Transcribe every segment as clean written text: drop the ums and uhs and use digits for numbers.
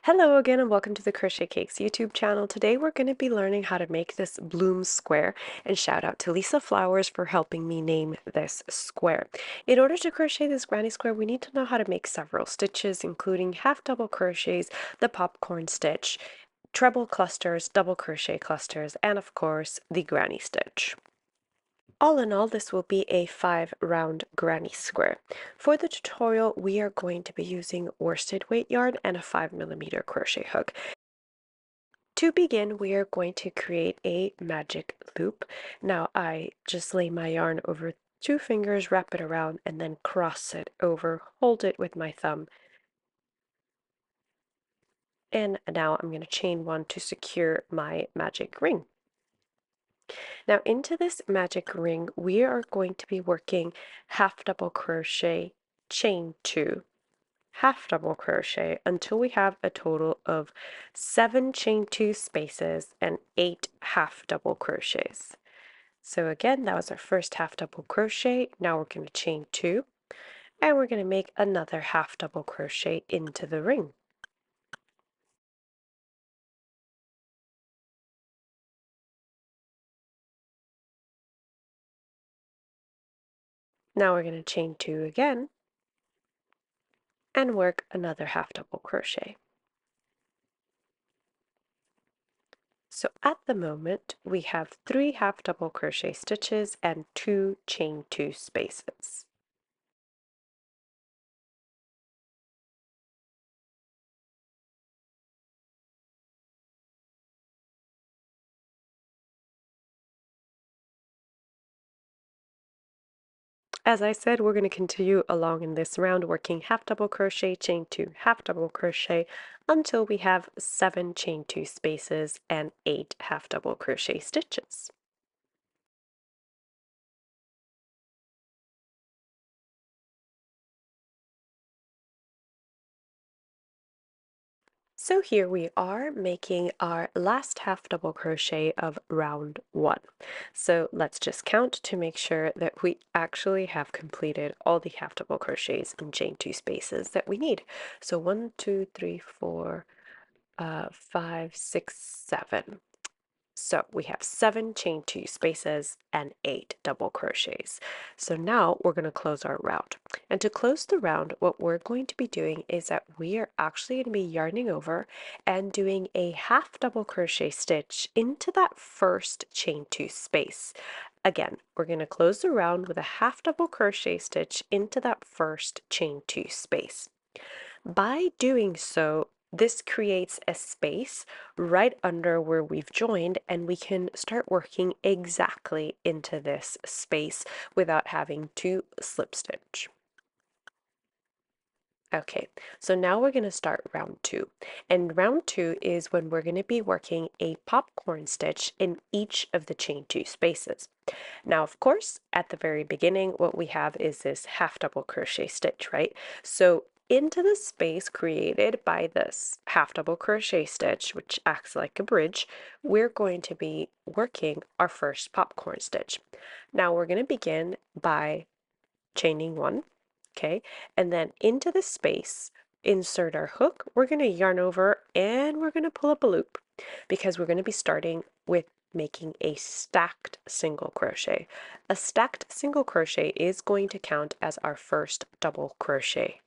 Hello again and welcome to the Crochet Cakes YouTube channel. Today we're going to be learning how to make this bloom square, and shout out to Lisa Flowers for helping me name this square. In order to crochet this granny square, we need to know how to make several stitches, including half double crochets, the popcorn stitch, treble clusters, double crochet clusters, and of course the granny stitch. All in all, this will be a 5-round granny square. For the tutorial, we are going to be using worsted weight yarn and a 5mm crochet hook. To begin, we are going to create a magic loop. Now, I just lay my yarn over 2 fingers, wrap it around, and then cross it over, hold it with my thumb. And now I'm going to chain 1 to secure my magic ring. Now into this magic ring, we are going to be working half double crochet, chain 2, half double crochet until we have a total of 7 chain 2 spaces and 8 half double crochets. So again, that was our first half double crochet. Now we're going to chain 2 and we're going to make another half double crochet into the ring. Now we're going to chain 2 again and work another half double crochet. So at the moment, we have 3 half double crochet stitches and 2 chain 2 spaces. As I said, we're going to continue along in this round, working half double crochet, chain 2, half double crochet until we have 7 chain 2 spaces and 8 half double crochet stitches. So here we are making our last half double crochet of round 1. So let's just count to make sure that we actually have completed all the half double crochets and chain 2 spaces that we need. So 1, 2, 3, 4, 5, 6, 7. So we have 7 chain 2 spaces and 8 double crochets. So now we're going to close our round. And to close the round, what we're going to be doing is that we are actually going to be yarning over and doing a half double crochet stitch into that first chain 2 space. Again, we're going to close the round with a half double crochet stitch into that first chain 2 space. By doing so, this creates a space right under where we've joined, and we can start working exactly into this space without having to slip stitch. Okay, so now we're going to start round 2. And round 2 is when we're going to be working a popcorn stitch in each of the chain 2 spaces. Now, of course, at the very beginning, what we have is this half double crochet stitch, right? So into the space created by this half double crochet stitch, which acts like a bridge, we're going to be working our first popcorn stitch. Now we're going to begin by chaining 1, okay, and then into the space, insert our hook. We're going to yarn over and we're going to pull up a loop because we're going to be starting with making a stacked single crochet. A stacked single crochet is going to count as our first double crochet.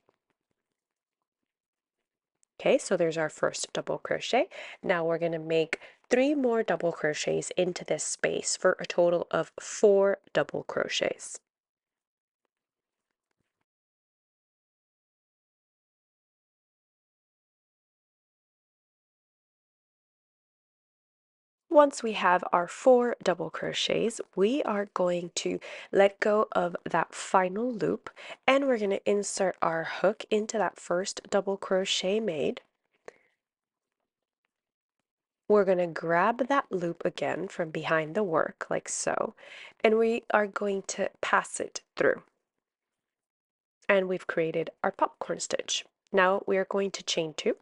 Okay, so there's our first double crochet. Now we're going to make 3 more double crochets into this space for a total of 4 double crochets. Once we have our 4 double crochets, we are going to let go of that final loop, and we're going to insert our hook into that first double crochet made. We're going to grab that loop again from behind the work, like so, and we are going to pass it through. And we've created our popcorn stitch. Now we are going to chain 2.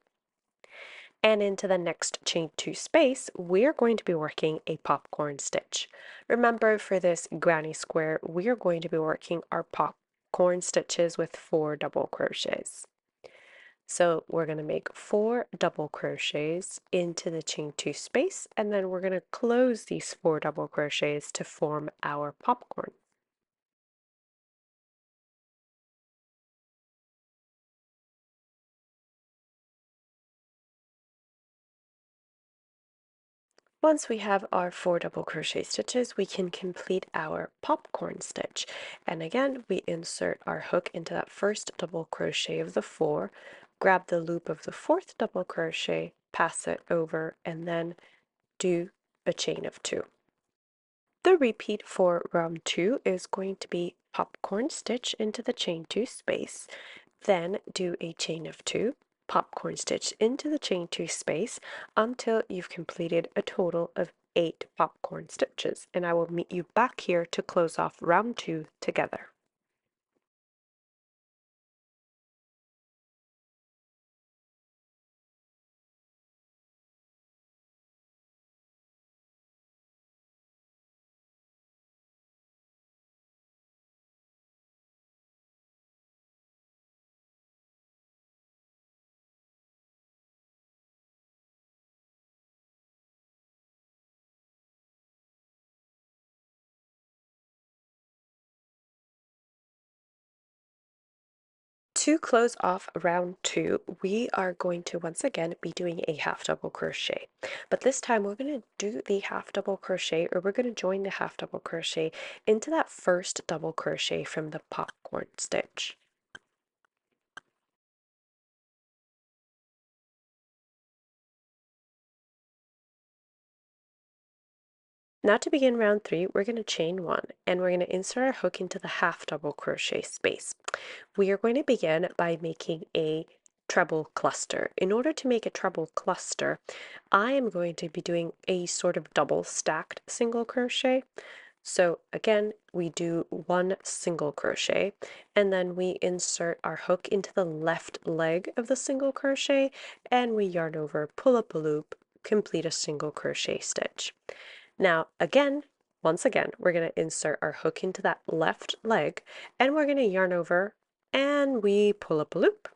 And into the next chain 2 space, we are going to be working a popcorn stitch. Remember, for this granny square, we are going to be working our popcorn stitches with 4 double crochets. So we're going to make 4 double crochets into the chain 2 space, and then we're going to close these 4 double crochets to form our popcorn. Once we have our 4 double crochet stitches, we can complete our popcorn stitch. And again, we insert our hook into that first double crochet of the 4, grab the loop of the 4th double crochet, pass it over, and then do a chain of 2. The repeat for round 2 is going to be popcorn stitch into the chain 2 space, then do a chain of 2, popcorn stitch into the chain 2 space until you've completed a total of 8 popcorn stitches, and I will meet you back here to close off round 2 together. To close off round 2, we are going to once again be doing a half double crochet. But this time we're going to do the half double crochet, or we're going to join the half double crochet into that first double crochet from the popcorn stitch. Now to begin round 3, we're going to chain 1, and we're going to insert our hook into the half double crochet space. We are going to begin by making a treble cluster. In order to make a treble cluster, I am going to be doing a sort of double stacked single crochet. So again, we do 1 single crochet, and then we insert our hook into the left leg of the single crochet, and we yarn over, pull up a loop, complete a single crochet stitch. Now again, once again, we're going to insert our hook into that left leg, and we're going to yarn over, and we pull up a loop.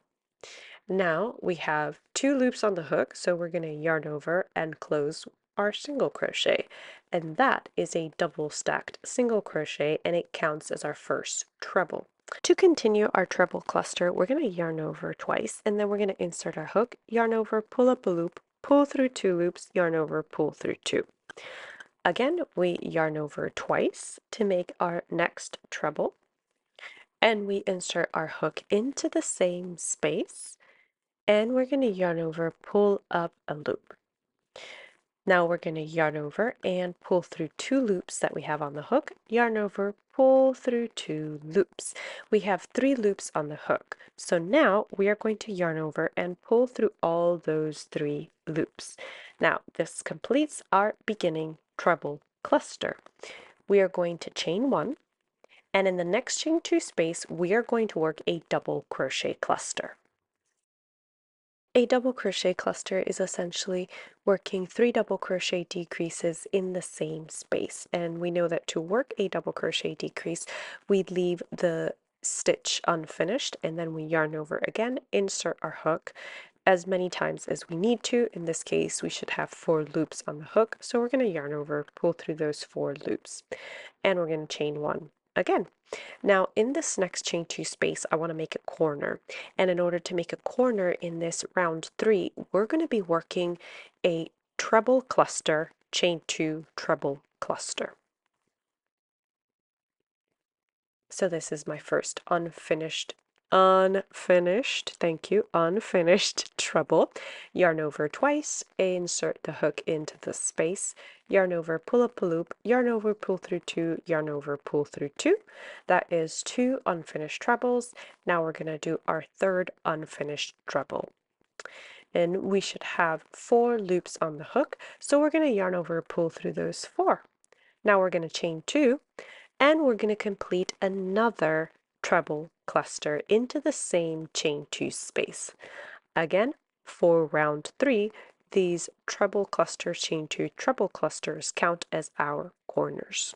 Now we have 2 loops on the hook, so we're going to yarn over and close our single crochet, and that is a double stacked single crochet, and it counts as our first treble. To continue our treble cluster, we're going to yarn over twice, and then we're going to insert our hook, yarn over, pull up a loop, pull through 2 loops, yarn over, pull through 2. Again, we yarn over twice to make our next treble, and we insert our hook into the same space, and we're going to yarn over, pull up a loop. Now we're going to yarn over and pull through 2 loops that we have on the hook, yarn over, pull through 2 loops. We have 3 loops on the hook. So now we are going to yarn over and pull through all those 3 loops. Now this completes our beginning treble cluster. We are going to chain 1, and in the next chain 2 space, we are going to work a double crochet cluster. A double crochet cluster is essentially working 3 double crochet decreases in the same space, and we know that to work a double crochet decrease, we leave the stitch unfinished, and then we yarn over again, insert our hook as many times as we need to. In this case, we should have 4 loops on the hook, so we're going to yarn over, pull through those 4 loops, and we're going to chain 1 again. Now in this next chain 2 space, I want to make a corner, and in order to make a corner in this round 3, we're going to be working a treble cluster, chain 2 treble cluster. So this is my first unfinished, thank you, unfinished treble. Yarn over twice, insert the hook into the space, yarn over, pull up a loop, yarn over, pull through 2, yarn over, pull through 2. That is 2 unfinished trebles. Now we're going to do our third unfinished treble. And we should have 4 loops on the hook, so we're going to yarn over, pull through those 4. Now we're going to chain 2, and we're going to complete another treble cluster into the same chain 2 space. Again, for round 3, these treble cluster chain 2 treble clusters count as our corners.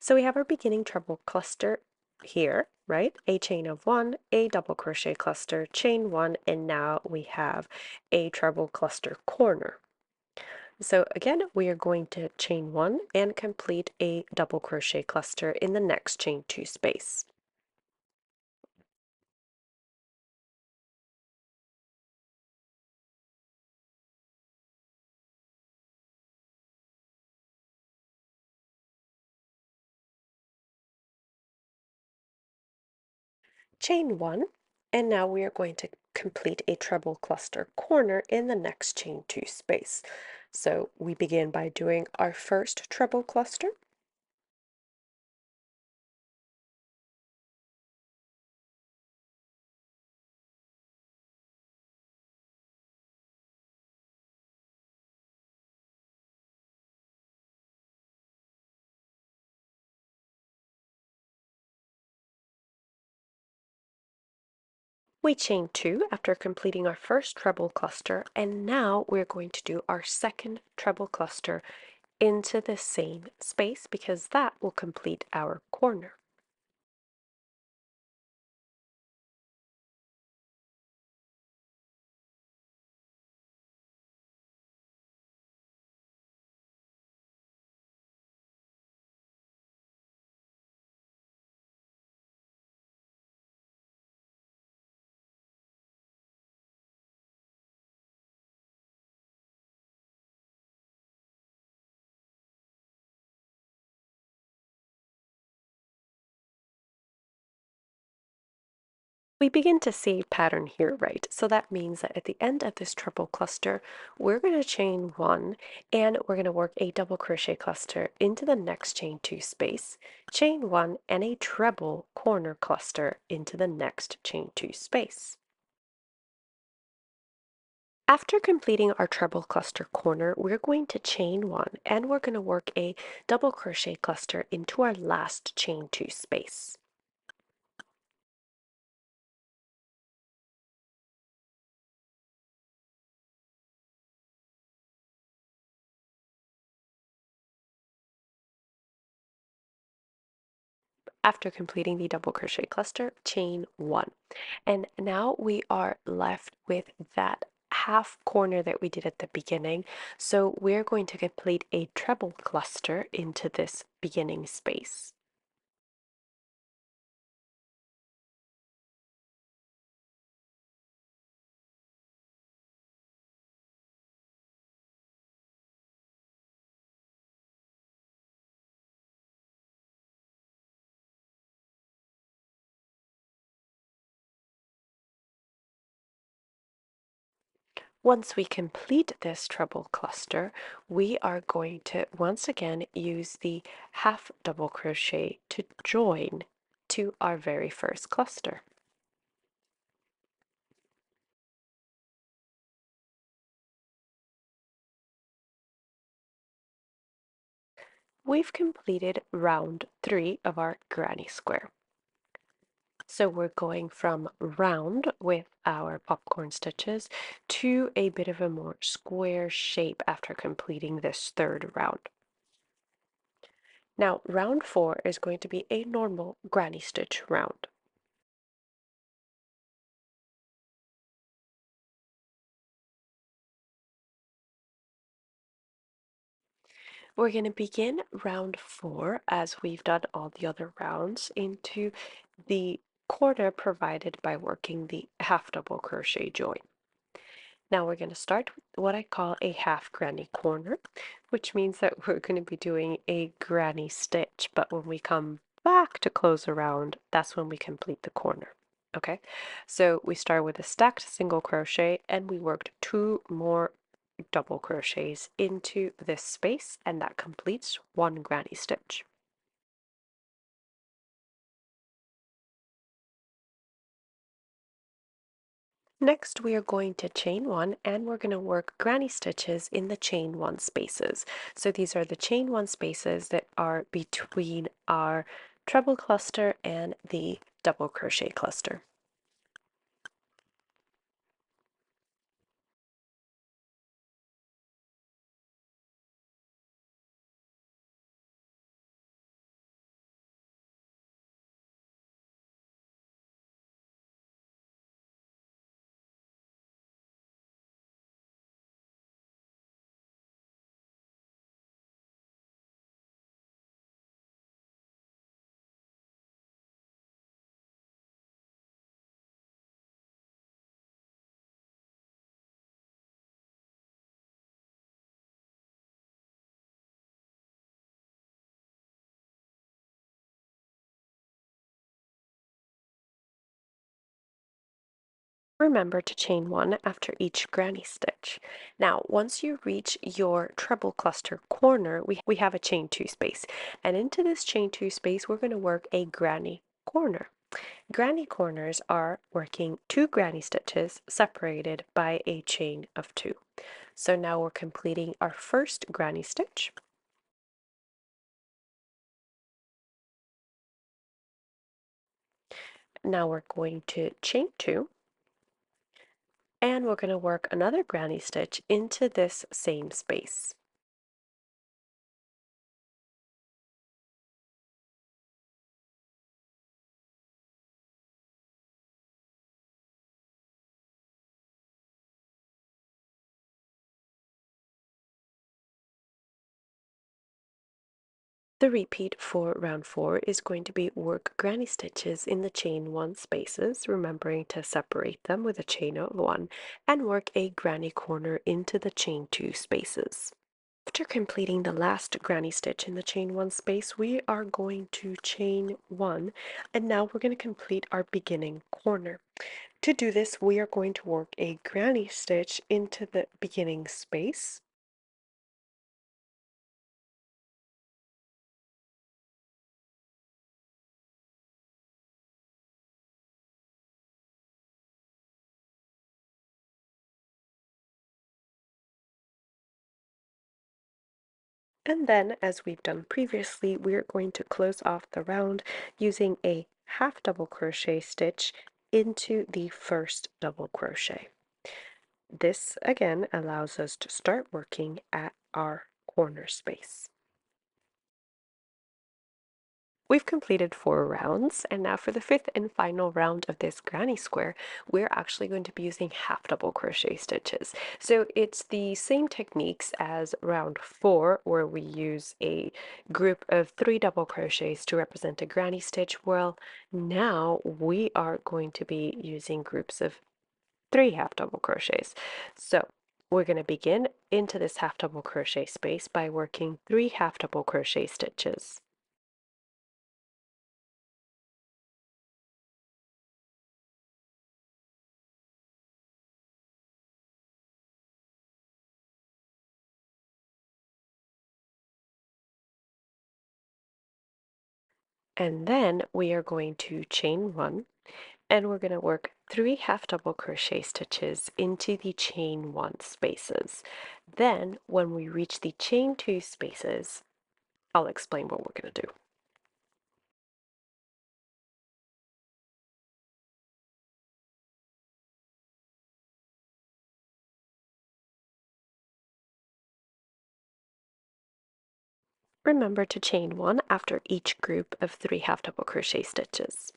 So we have our beginning treble cluster here, right? A chain of one, a double crochet cluster, chain one, and now we have a treble cluster corner. So again, we are going to chain one and complete a double crochet cluster in the next chain two space. Chain one, and now we are going to complete a treble cluster corner in the next chain two space. So we begin by doing our first treble cluster. We chain two after completing our first treble cluster, and now we're going to do our second treble cluster into the same space because that will complete our corner. We begin to see pattern here, right? So that means that at the end of this treble cluster, we're going to chain one and we're going to work a double crochet cluster into the next chain two space, chain one and a treble corner cluster into the next chain two space. After completing our treble cluster corner, we're going to chain one and we're going to work a double crochet cluster into our last chain two space. After completing the double crochet cluster, chain one. And now we are left with that half corner that we did at the beginning. So we're going to complete a treble cluster into this beginning space. Once we complete this treble cluster, we are going to once again use the half double crochet to join to our very first cluster. We've completed round 3 of our granny square. So we're going from round with our popcorn stitches to a bit of a more square shape after completing this third round. Now, round 4 is going to be a normal granny stitch round. We're going to begin round 4 as we've done all the other rounds into the corner provided by working the half double crochet join. Now we're going to start with what I call a half granny corner, which means that we're going to be doing a granny stitch, but when we come back to close around, that's when we complete the corner. Okay, so we start with a stacked single crochet and we worked 2 more double crochets into this space, and that completes 1 granny stitch. Next, we are going to chain 1 and we're going to work granny stitches in the chain 1 spaces. So these are the chain 1 spaces that are between our treble cluster and the double crochet cluster. Remember to chain one after each granny stitch. Now, once you reach your treble cluster corner, we have a chain two space. And into this chain two space, we're going to work a granny corner. Granny corners are working two granny stitches separated by a chain of two. So now we're completing our first granny stitch. Now we're going to chain two, and we're going to work another granny stitch into this same space. The repeat for round four is going to be work granny stitches in the chain one spaces, remembering to separate them with a chain of one, and work a granny corner into the chain two spaces. After completing the last granny stitch in the chain one space, we are going to chain one, and now we're going to complete our beginning corner. To do this, we are going to work a granny stitch into the beginning space, and then, as we've done previously, we're going to close off the round using a half double crochet stitch into the first double crochet. This again allows us to start working at our corner space. We've completed 4 rounds, and now for the fifth and final round of this granny square, we're actually going to be using half double crochet stitches. So it's the same techniques as round 4, where we use a group of 3 double crochets to represent a granny stitch. Well, now we are going to be using groups of 3 half double crochets. So we're going to begin into this half double crochet space by working 3 half double crochet stitches. And then we are going to chain one, and we're going to work 3 half double crochet stitches into the chain one spaces. Then when we reach the chain two spaces, I'll explain what we're going to do. Remember to chain one after each group of 3 half double crochet stitches.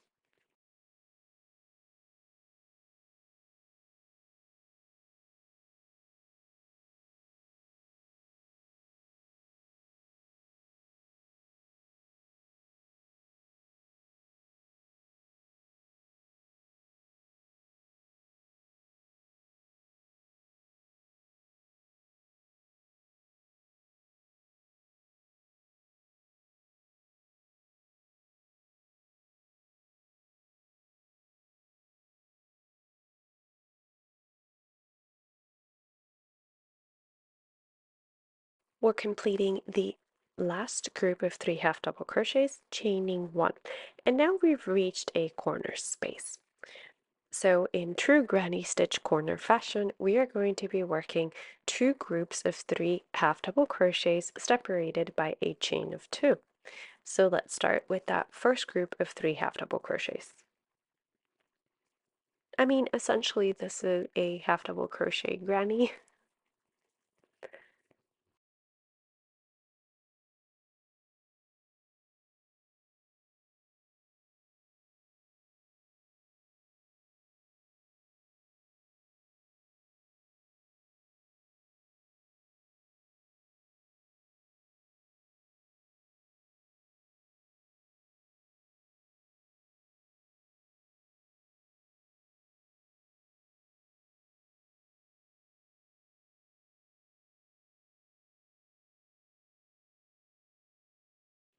We're completing the last group of 3 half double crochets, chaining one, and now we've reached a corner space. So in true granny stitch corner fashion, we are going to be working 2 groups of 3 half double crochets separated by a chain of 2. So let's start with that first group of 3 half double crochets. I mean, essentially this is a half double crochet granny.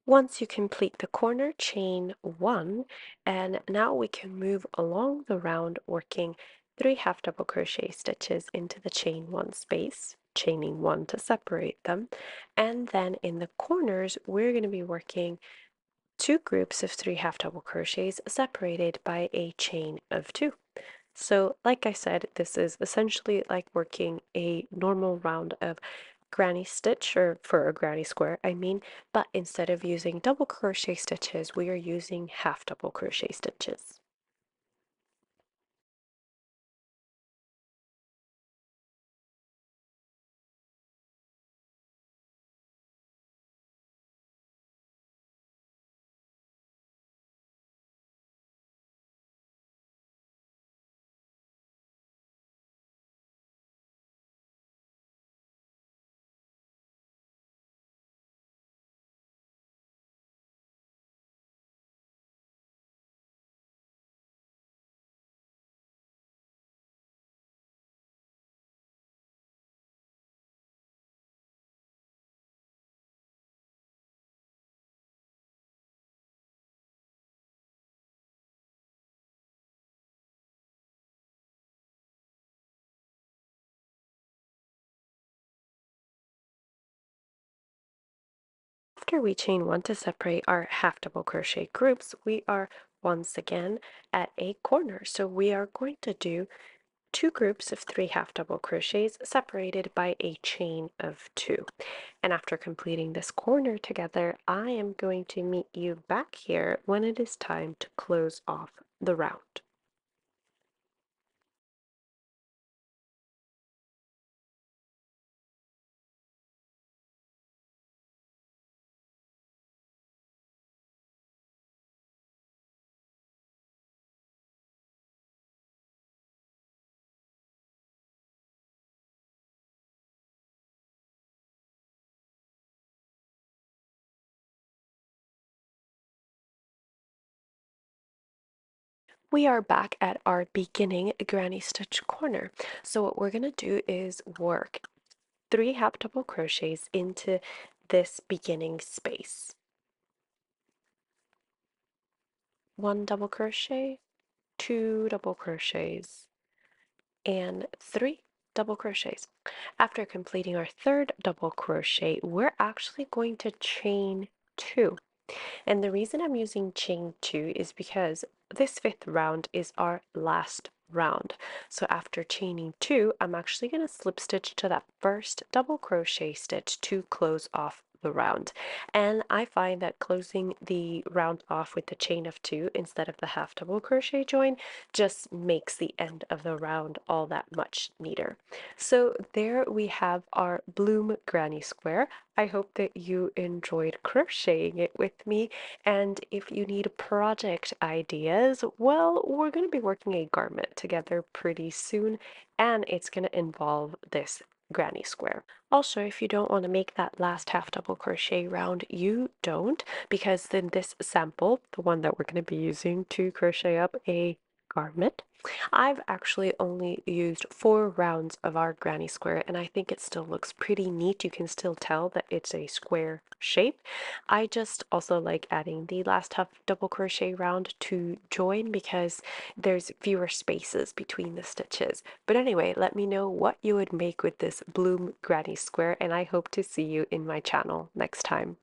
Once you complete the corner, chain one, and now we can move along the round working 3 half double crochet stitches into the chain 1 space, chaining 1 to separate them, and then in the corners we're going to be working 2 groups of 3 half double crochets separated by a chain of 2. So like I said, this is essentially like working a normal round of granny stitch, or for a granny square I mean, but instead of using double crochet stitches we are using half double crochet stitches. After we chain 1 to separate our half double crochet groups, we are once again at a corner. So we are going to do 2 groups of 3 half double crochets separated by a chain of 2. And after completing this corner together, I am going to meet you back here when it is time to close off the round. We are back at our beginning granny stitch corner. So what we're going to do is work 3 half double crochets into this beginning space. 1 double crochet, 2 double crochets, and 3 double crochets. After completing our third double crochet, we're actually going to chain 2. And the reason I'm using chain 2 is because this 5th round is our last round. So after chaining 2, I'm actually going to slip stitch to that first double crochet stitch to close off the round. And I find that closing the round off with the chain of 2 instead of the half double crochet join just makes the end of the round all that much neater. So there we have our bloom granny square. I hope that you enjoyed crocheting it with me, and if you need project ideas, well, we're going to be working a garment together pretty soon, and it's going to involve this granny square. Also, if you don't want to make that last half double crochet round, you don't, because then this sample, the one that we're going to be using to crochet up a garment, I've actually only used 4 rounds of our granny square, and I think it still looks pretty neat. You can still tell that it's a square shape. I just also like adding the last half double crochet round to join because there's fewer spaces between the stitches. But anyway, let me know what you would make with this bloom granny square, and I hope to see you in my channel next time.